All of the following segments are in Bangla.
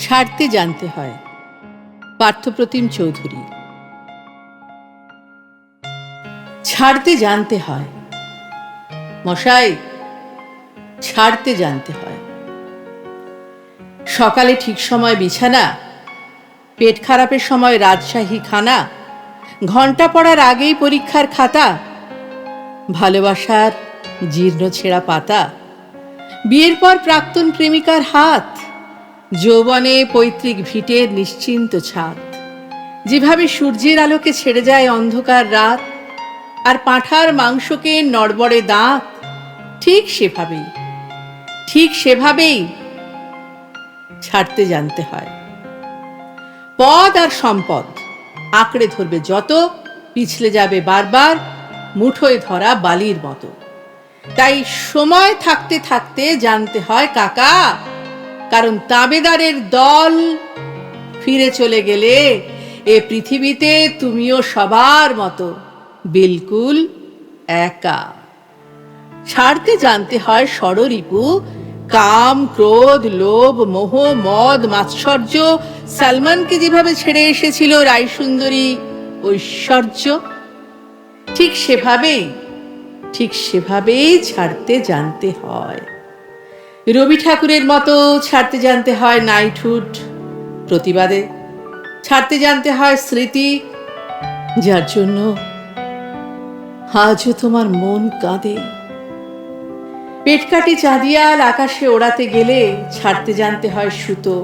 ছাড়তে জানতে হয়। পার্থপ্রতিম চৌধুরী। ছাড়তে জানতে হয় মশাই, ছাড়তে জানতে হয়। সকালে ঠিক সময় বিছানা, পেট খারাপের সময় রাজশাহী খানা, ঘন্টা পড়ার আগেই পরীক্ষার খাতা, ভালোবাসার জীর্ণ ছেঁড়া পাতা, বিয়ের পর প্রাক্তন প্রেমিকার হাত, যৌবনে পৈতৃক ভিটের নিশ্চিন্ত ছাদ, যেভাবে সূর্যের আলোকে ছেড়ে যায় অন্ধকার রাত, আর পাঁঠার মাংসকে নড়বড়ে দাঁত, ঠিক সেভাবেই ছাড়তে জানতে হয়। পদ আর সম্পদ আঁকড়ে ধরবে যত, পিছলে যাবে বারবার মুঠোয় ধরা বালির মতো। তাই সময় থাকতে থাকতে জানতে হয় কাকা, কারণ তাবেদারের দল ফিরে চলে গেলে এ পৃথিবীতে তুমিও সবার মতো বিলকুল একা। ছাড়তে জানতে হয় ষড়রিপু, কাম, ক্রোধ, লোভ, মোহ, মদ, মাৎসর্য, সালমানকে যেভাবে ছেড়ে এসেছিল রায়সুন্দরী ঐশ্বর্য, ঠিক সেভাবেই ছাড়তে জানতে হয়। রবি ঠাকুরের মতো ছাড়তে জানতে হয় নাইটহুড, প্রতিবাদে ছাড়তে জানতে হয় স্মৃতি, যার জন্য আজও তোমার মন কাঁদে। পেটকাটি চাঁদিয়াল আকাশে ওড়াতে গেলে ছাড়তে জানতে হয় সুতো,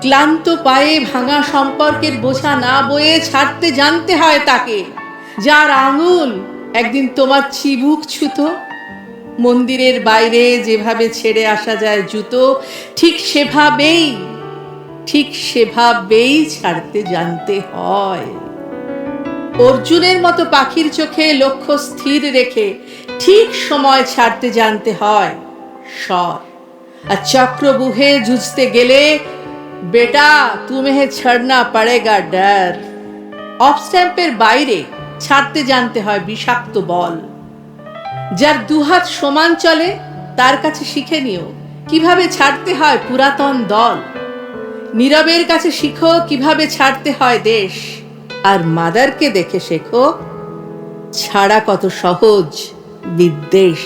ক্লান্ত পায়ে ভাঙা সম্পর্কের বোঝা না বয়ে ছাড়তে জানতে হয় তাকে, যার আঙুল একদিন তোমার চিবুক ছুতো। মন্দিরের বাইরে যেভাবে ছেড়ে আসা যায় জুতো, ঠিক সেভাবেই ছাড়তে জানতে হয়। অর্জুনের মতো পাখির চোখে লক্ষ্য স্থির রেখে ঠিক সময় ছাড়তে জানতে হয় স্বর। আর চক্রবুহে যুঝতে গেলে বেটা তুমেহে ছাড়না পড়েগা ডর। অফ স্ট্যাম্পের বাইরে ছাড়তে জানতে হয় বিষাক্ত বল। যার দুহাত সমান চলে তার কাছে শিখে নিও কিভাবে ছাড়তে হয় পুরাতন দল। নীরবের কাছে শিখো কিভাবে ছাড়তে হয় দেশ, আর মাদারকে দেখে শেখো ছাড়া কত সহজ বিদ্বেষ।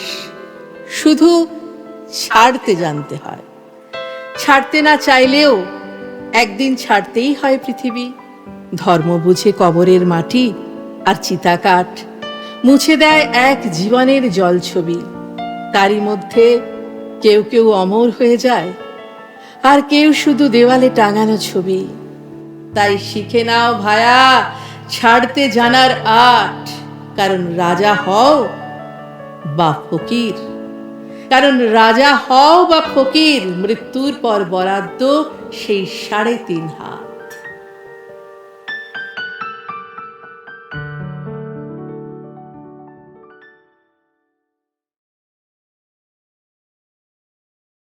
শুধু ছাড়তে জানতে হয়। ছাড়তে না চাইলেও একদিন ছাড়তেই হয় পৃথিবী। ধর্ম বুঝে কবরের মাটি আর চিতাকাঠ মুছে দেয় এক জীবনের জলছবি। তারই মধ্যে কেউ কেউ অমর হয়ে যায়, আর কেউ শুধু দেওয়ালে টাঙানো ছবি। তাই শিখে নাও ভায়া ছাড়তে জানার আট, কারণ রাজা হও বা ফকির, মৃত্যুর পর বরাদ্দ সেই 3.5 হাত।